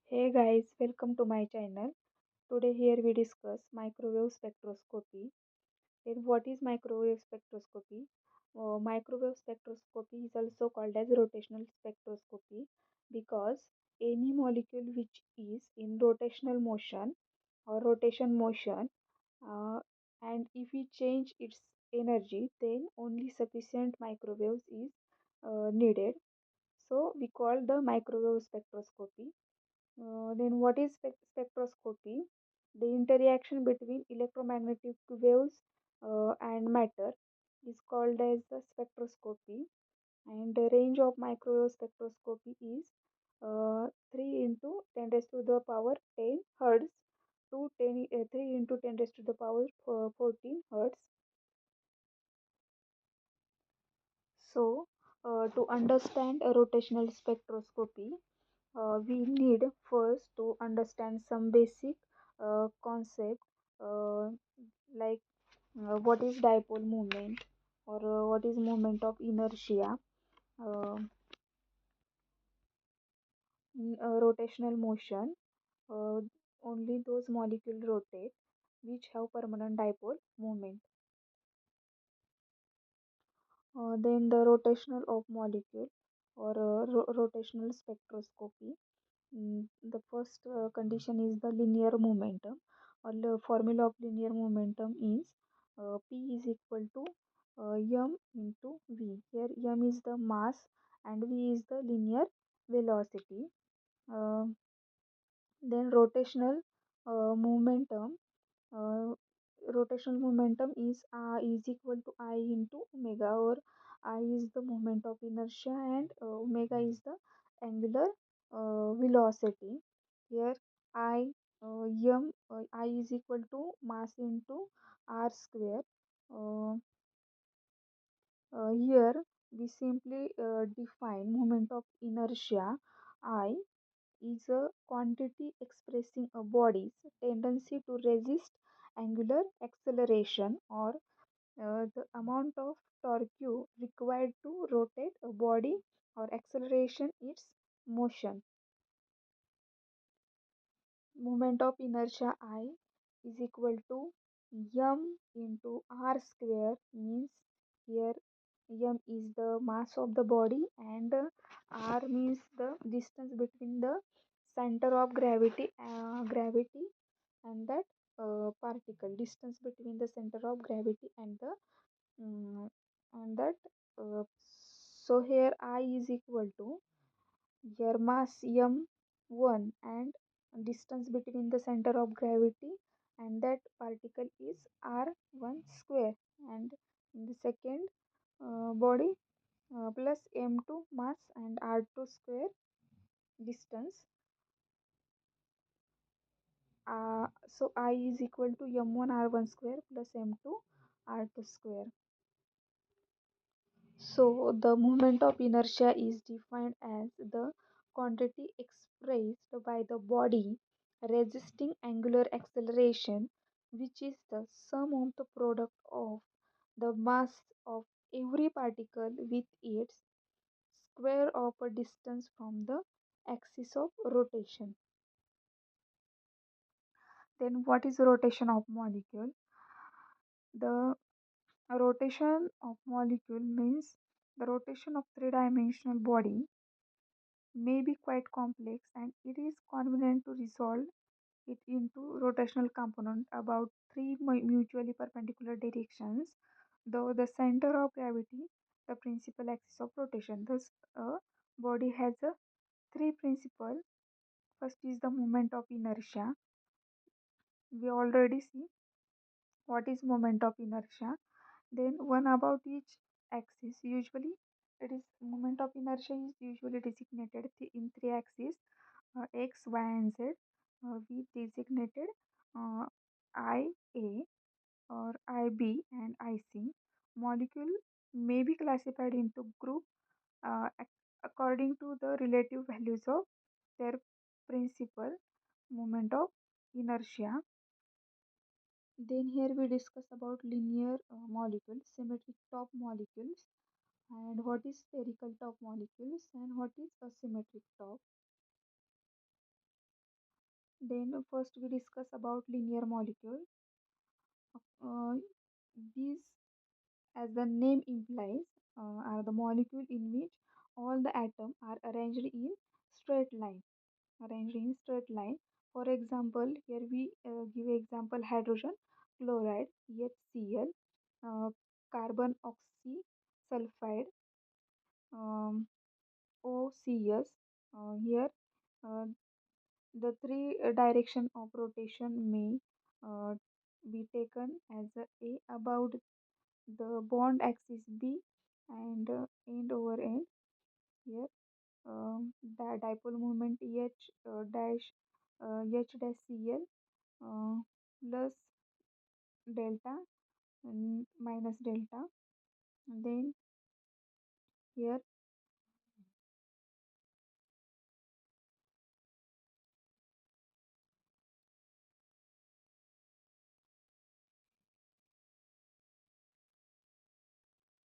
Hey guys, welcome to my channel. Today here we discuss microwave spectroscopy. Then what is microwave spectroscopy? Microwave spectroscopy is also called as rotational spectroscopy because any molecule which is in rotational motion or rotation motion uh, and if we change its energy then only sufficient microwaves is needed. So we call the microwave spectroscopy. Then, what is spectroscopy? The interaction between electromagnetic waves and matter is called as the spectroscopy, and the range of microwave spectroscopy is 3 into 10 raised to the power 10 hertz to 3 into 10 raised to the power 14 hertz. So, to understand a rotational spectroscopy, we need first to understand some basic concept uh, like what is dipole moment or what is moment of inertia. uh, in rotational motion, uh, only those molecules rotate which have permanent dipole moment. Then the rotational of molecule or rotational spectroscopy. The first condition is the linear momentum, or the formula of linear momentum is P is equal to m into v. Here m is the mass and v is the linear velocity. Uh, then momentum. Uh, rotational momentum is equal to I into omega, or I is the moment of inertia and omega is the angular velocity. Here I is equal to mass into r square. Uh, Here we simply define moment of inertia. I is a quantity expressing a body's tendency to resist angular acceleration, or the amount of torque required to rotate a body or acceleration its motion. Moment of inertia I is equal to m into r square, means here m is the mass of the body and r means the distance between the center of gravity and that particle, distance between the center of gravity and the mm, and that so here I is equal to your mass m1 and distance between the center of gravity and that particle is r1 square, and in the second body plus m2 mass and r2 square distance. So I is equal to m1 r1 square plus m2 r2 square. So the moment of inertia is defined as the quantity expressed by the body resisting angular acceleration, which is the sum of the product of the mass of every particle with its square of a distance from the axis of rotation. Then what is rotation of molecule? The rotation of molecule means the rotation of three-dimensional body may be quite complex, and it is convenient to resolve it into rotational component about three mutually perpendicular directions, though the center of gravity, the principal axis of rotation. Thus, a body has a three principal. First is the moment of inertia. We already see what is moment of inertia. Then one about each axis. Usually, it is moment of inertia is usually designated in three axes, X, Y, and Z. We designated uh, IA or IB and IC. Molecule may be classified into group according to the relative values of their principal moment of inertia. Then here we discuss about linear molecules, symmetric top molecules, and what is spherical top molecules and what is asymmetric top. Then first we discuss about linear molecule. Uh, these, as the name implies, are the molecule in which all the atoms are straight line. Arranged in straight line. For example, here we give example hydrogen chloride HCl, uh, carbon oxysulfide um, OCS. Here uh, the three direction of rotation may uh, be taken as a about the bond axis B and end over end. Here the dipole moment H dash H dash Cl plus delta and minus delta. And then here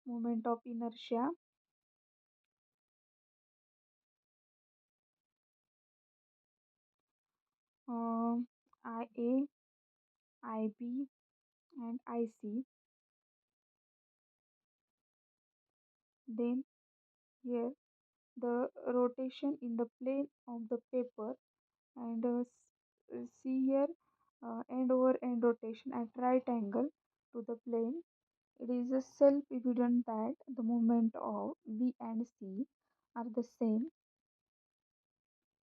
moment of inertia, uh, IA, IB and IC. Then here the rotation in the plane of the paper and see here end over end rotation at right angle to the plane. It is a self-evident that the moment of B and C are the same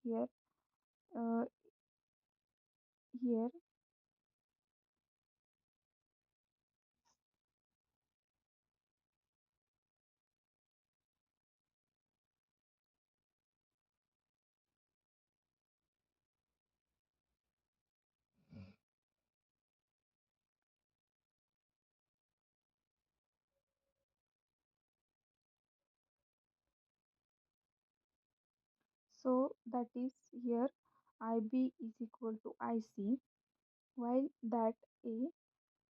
here. Uh, here, so that is here IB is equal to IC, while that A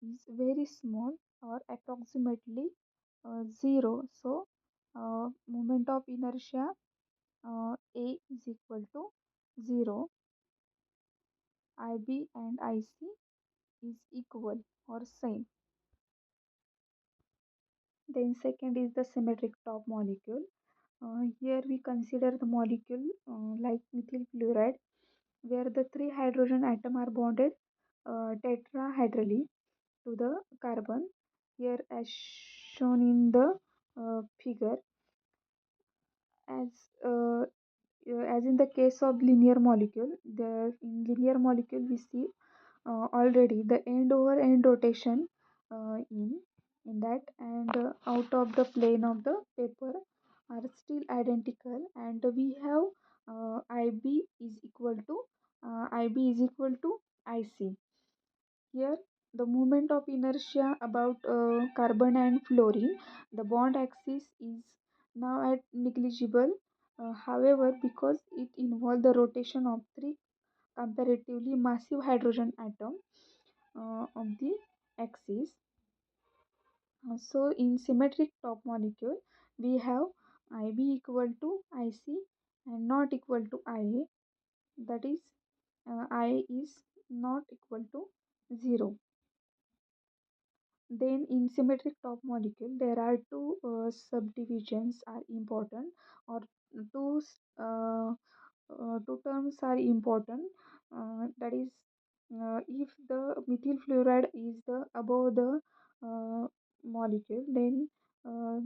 is very small or approximately 0. So, moment of inertia A is equal to 0. IB and IC is equal or same. Then second is the symmetric top molecule. Here we consider the molecule like methyl fluoride, where the three hydrogen atom are bonded tetrahedrally to the carbon. Here, as shown in the figure, as uh, as in the case of linear molecule, the in linear molecule we see already the end over end rotation in that and out of the plane of the paper are still identical, and we have IB is equal to IC. Here the moment of inertia about carbon and fluorine, the bond axis is now at negligible. However, because it involves the rotation of three comparatively massive hydrogen atom of the axis. So in symmetric top molecule, we have IB equal to IC and not equal to IA. That is, I is not equal to 0. Then in symmetric top molecule, there are two subdivisions are important, or two two terms are important. That is, if the methyl fluoride is the above the molecule, then uh,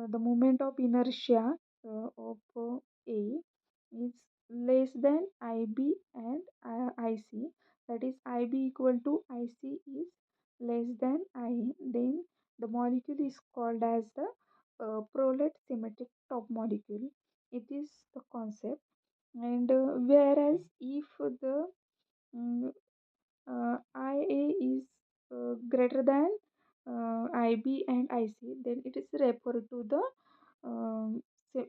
the moment of inertia of A is less than IB and IC. That is, IB equal to IC is less than IA. Then the molecule is called as the prolet symmetric top molecule. It is the concept. And whereas if the mm, IA is greater than IB and IC, then it is referred to the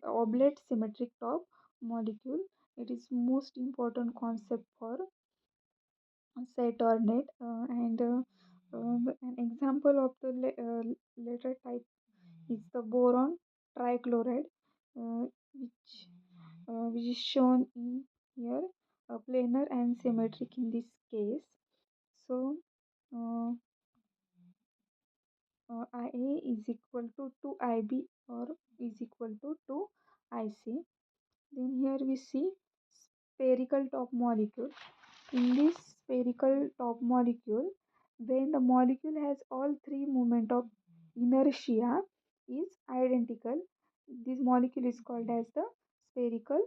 oblate symmetric top molecule. It is most important concept for set or net, and an example of the latter type is the boron trichloride, which is shown in here. planar and symmetric in this case. So uh, IA is equal to 2IB or is equal to 2IC. Then here we see spherical top molecule. In this spherical top molecule, when the molecule has all three moment of inertia is identical, this molecule is called as the spherical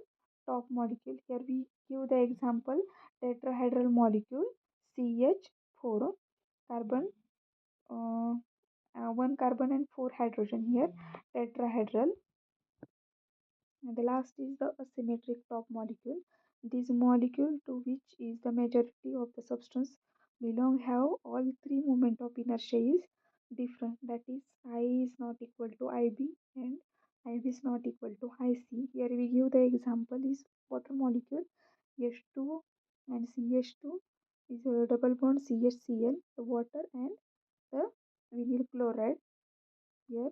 top molecule. Here we give the example tetrahedral molecule CH4 carbon, uh, one carbon and four hydrogen here, tetrahedral. And the last is the asymmetric top molecule. This molecule to which is the majority of the substance belong have all three moment of inertia is different. That is I is not equal to IB and IB is not equal to IC. Here we give the example is water molecule H2 and CH2 is a double bond CHCl, the water and the vinyl chloride here